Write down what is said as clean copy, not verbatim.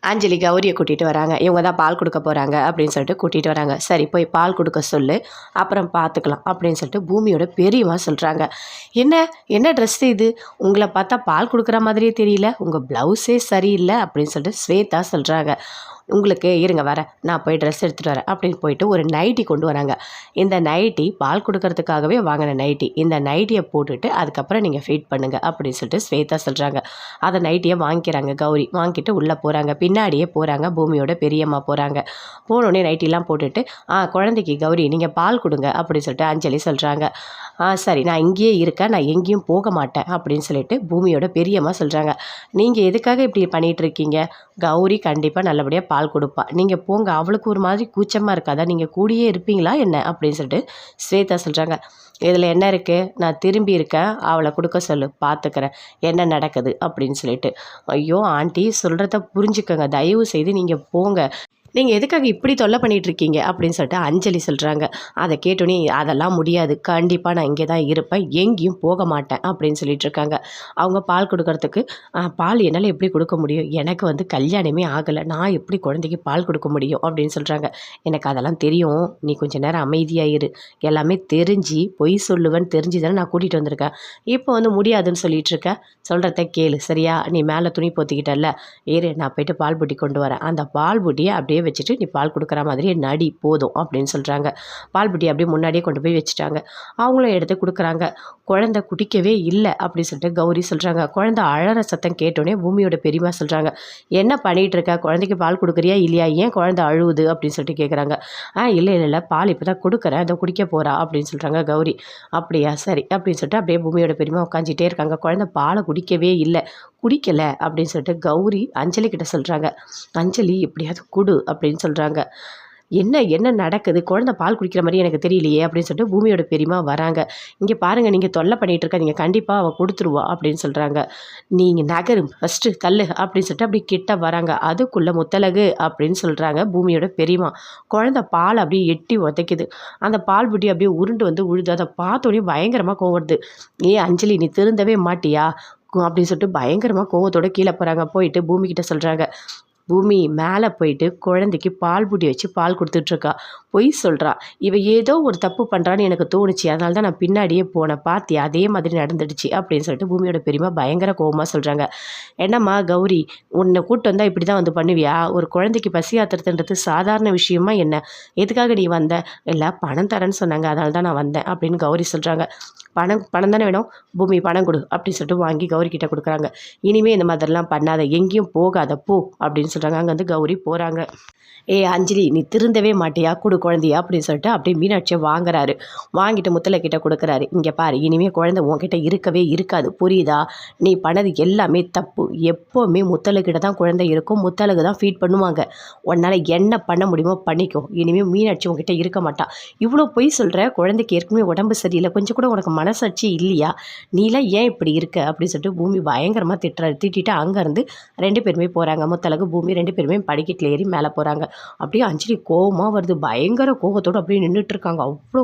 அஞ்சலி கௌரியை கூட்டிகிட்டு வராங்க. இவங்க தான் பால் கொடுக்க போகிறாங்க அப்படின்னு சொல்லிட்டு கூட்டிகிட்டு வராங்க. சரி போய் பால் கொடுக்க சொல்லு, அப்புறம் பார்த்துக்கலாம் அப்படின்னு சொல்லிட்டு பூமியோட பெரியம்மா சொல்கிறாங்க. என்ன என்ன ட்ரெஸ் இது, உங்களை பார்த்தா பால் கொடுக்குற மாதிரியே தெரியல, உங்கள் ப்ளவுஸே சரியில்லை அப்படின்னு சொல்லிட்டு ஸ்வேதா சொல்கிறாங்க. உங்களுக்கு இருங்க வரேன், நான் போய் ட்ரெஸ் எடுத்துகிட்டு வரேன் அப்படின்னு போயிட்டு ஒரு நைட்டி கொண்டு வராங்க. இந்த நைட்டி பால் கொடுக்கறதுக்காகவே வாங்கின நைட்டி, இந்த நைட்டியை போட்டுட்டு அதுக்கப்புறம் நீங்கள் ஃபீட் பண்ணுங்கள் அப்படின்னு சொல்லிட்டு ஸ்வேதா சொல்கிறாங்க. அதை நைட்டியை வாங்கிக்கிறாங்க கௌரி. வாங்கிட்டு உள்ளே போகிறாங்க. பின்னாடியே போகிறாங்க, பூமியோட பெரியம்மா போகிறாங்க. போனோடனே நைட்டிலாம் போட்டுட்டு குழந்தைக்கு கௌரி நீங்கள் பால் கொடுங்க அப்படின்னு சொல்லிட்டு அஞ்சலி சொல்கிறாங்க. சரி நான் இங்கேயே இருக்கேன், நான் எங்கேயும் போக மாட்டேன் அப்படின்னு சொல்லிட்டு பூமியோட பெரியம்மா சொல்கிறாங்க. நீங்கள் எதுக்காக இப்படி பண்ணிகிட்ருக்கீங்க, கௌரி கண்டிப்பாக நல்லபடியாக பால் கொடுப்பா, நீங்கள் போங்க, அவளுக்கு ஒரு மாதிரி கூச்சமாக இருக்காதா, நீங்கள் கூடியே இருப்பீங்களா என்ன அப்படின்னு சொல்லிட்டு ஸ்வேதா சொல்கிறாங்க. இதில் என்ன இருக்குது, நான் திரும்பி இருக்கேன், அவளை கொடுக்க சொல்லு, பார்த்துக்கிறேன் என்ன நடக்குது அப்படின்னு சொல்லிட்டு. ஐயோ ஆண்டி சொல்கிறத புரிஞ்சுக்கோங்க, தயவு செய்து நீங்கள் போங்க, நீங்கள் எதுக்காக இப்படி தொல்லை பண்ணிகிட்ருக்கீங்க அப்படின்னு சொல்லிட்டு அஞ்சலி சொல்கிறாங்க. அதை கேட்டோன்னே அதெல்லாம் முடியாது, கண்டிப்பாக நான் இங்கே தான் இருப்பேன், எங்கேயும் போக மாட்டேன் அப்படின்னு சொல்லிட்டுருக்காங்க. அவங்க பால் கொடுக்கறதுக்கு பால் என்னால் எப்படி கொடுக்க முடியும், எனக்கு வந்து கல்யாணமே ஆகலை, நான் எப்படி குழந்தைக்கு பால் கொடுக்க முடியும் அப்படின்னு சொல்கிறாங்க. எனக்கு அதெல்லாம் தெரியும், நீ கொஞ்சம் நேரம் அமைதியாக இரு, எல்லாமே தெரிஞ்சு பொய் சொல்லுவேன்னு தெரிஞ்சு தானே நான் கூட்டிகிட்டு வந்திருக்கேன், இப்போ வந்து முடியாதுன்னு சொல்லிட்டு இருக்கேன், சொல்கிறத கேளு சரியா, நீ மேலே துணி போத்திக்கிட்டல, ஏறு நான் போயிட்டு பால் புட்டி கொண்டு வரேன், அந்த பால் புட்டியை அப்படியே வச்சுட்டு நீ பால் கொடுக்குற மாதிரியே நடி போதும் அப்படின்னு சொல்கிறாங்க. பால் புட்டி அப்படியே முன்னாடியே கொண்டு போய் வச்சுட்டாங்க. அவங்களும் எடுத்து கொடுக்குறாங்க. குழந்தை குடிக்கவே இல்லை அப்படின்னு சொல்லிட்டு கௌரி சொல்கிறாங்க. குழந்தை அழற சத்தம் கேட்டோடனே பூமியோட பெரியம்மா சொல்கிறாங்க. என்ன பண்ணிகிட்டு இருக்க, குழந்தைக்கு பால் கொடுக்குறியா இல்லையா, ஏன் குழந்தை அழுவுது அப்படின்னு சொல்லிட்டு கேட்குறாங்க. இல்லை பால் இப்போ தான் கொடுக்குறேன், அதை குடிக்க போகிறா அப்படின்னு சொல்கிறாங்க கௌரி. அப்படியா சரி அப்படின்னு சொல்லிட்டு அப்படியே பூமியோட பெரியம்மா உட்காந்துட்டே இருக்காங்க. குழந்தை பாலை குடிக்கவே இல்லை, குடிக்கலை அப்படின்னு சொல்லிட்டு கௌரி அஞ்சலி கிட்ட சொல்கிறாங்க. அஞ்சலி எப்படியாவது குடு அப்படின்னு சொல்கிறாங்க. என்ன என்ன நடக்குது, குழந்தை பால் குடிக்கிற மாதிரி எனக்கு தெரியலையே அப்படின்னு சொல்லிட்டு பூமியோட பெரியம்மா வராங்க. இங்கே பாருங்கள், நீங்கள் தொல்லை பண்ணிகிட்டு இருக்காதீங்க, கண்டிப்பாக அவள் கொடுத்துருவா அப்படின்னு சொல்கிறாங்க. நீங்கள் நகரு ஃபஸ்ட்டு தள்ளு அப்படின்னு சொல்லிட்டு அப்படி கிட்ட வராங்க. அதுக்குள்ளே முத்தலகு அப்படின்னு சொல்கிறாங்க பூமியோட பெரியம்மா. குழந்தை பால் அப்படியே எட்டி உதைக்குது. அந்த பால் புட்டி அப்படியே உருண்டு வந்து உழுது. அதை பார்த்தோன்னே பயங்கரமாக கோவம் வருது. அஞ்சலி நீ திருந்தவே மாட்டியா அப்படின்னு சொல்லிட்டு பயங்கரமாக கோவத்தோடு கீழே போகிறாங்க. போயிட்டு பூமிக்கிட்ட சொல்கிறாங்க. பூமி மேலே போயிட்டு குழந்தைக்கு பால் புட்டி வச்சு பால் கொடுத்துட்ருக்கா, பொய் சொல்கிறா, இவ ஏதோ ஒரு தப்பு பண்ணுறான்னு எனக்கு தோணுச்சு, அதனால தான் நான் பின்னாடியே போனேன், பார்த்தியா அதே மாதிரி நடந்துடுச்சு அப்படின்னு சொல்லிட்டு பூமியோட பெரியம்மா பயங்கர கோவமாக சொல்கிறாங்க. என்னம்மா கௌரி, உன்னை கூப்பிட்டு வந்தால் இப்படி தான் வந்து பண்ணுவியா, ஒரு குழந்தைக்கு பசி ஆத்துறதுன்றது சாதாரண விஷயமா என்ன, எதுக்காக நீ வந்த, இல்லை பணம் தரேன்னு சொன்னாங்க அதனால தான் நான் வந்தேன் அப்படின்னு கௌரி சொல்கிறாங்க. பணம் தானே வேணும், பூமி பணம் கொடு அப்படின்னு சொல்லிட்டு வாங்கி கௌரி கிட்ட கொடுக்குறாங்க. இனிமேல் இந்த மாதிரிலாம் பண்ணாத, எங்கேயும் போகாத போ அப்படின்னு சொல்கிறாங்க. அங்கே வந்து கௌரி போகிறாங்க. அஞ்சலி நீ திருந்தவே மாட்டியா, கொடு குழந்தையா அப்படின்னு சொல்லிட்டு அப்படியே மீனாட்சியை வாங்குறாரு. வாங்கிட்டு முத்தலை கிட்ட கொடுக்குறாரு. இங்கே பாரு, இனிமேல் குழந்தை உன்கிட்ட இருக்கவே இருக்காது, புரியுதா, நீ பண்ணது எல்லாமே தப்பு, எப்போவுமே முத்தலுக்கிட்ட தான் குழந்தை இருக்கும், முத்தலுக்கு தான் ஃபீட் பண்ணுவாங்க, உன்னால் என்ன பண்ண முடியுமோ பண்ணிக்கோ, இனிமேல் மீனாட்சி உன்கிட்ட இருக்க மாட்டா, இவ்வளோ பொய் சொல்கிற, குழந்தைக்கு ஏற்கனவே உடம்பு சரியில்லை, கொஞ்சம் கூட உனக்கு மனசாட்சி இல்லையா, நீலாம் ஏன் இப்படி இருக்க அப்படின்னு சொல்லிட்டு பூமி பயங்கரமாக திட்டிட்டு அங்கேருந்து 2 பேருமே போகிறாங்க. முத்தலகு பூமி 2 பேருமே படிக்கட்டில் ஏறி மேலே போகிறாங்க. அப்படியே அஞ்சலி கோவமாக வருது, பயங்கர கோவத்தோடு அப்படியே நின்றுட்டுருக்காங்க. அவ்வளோ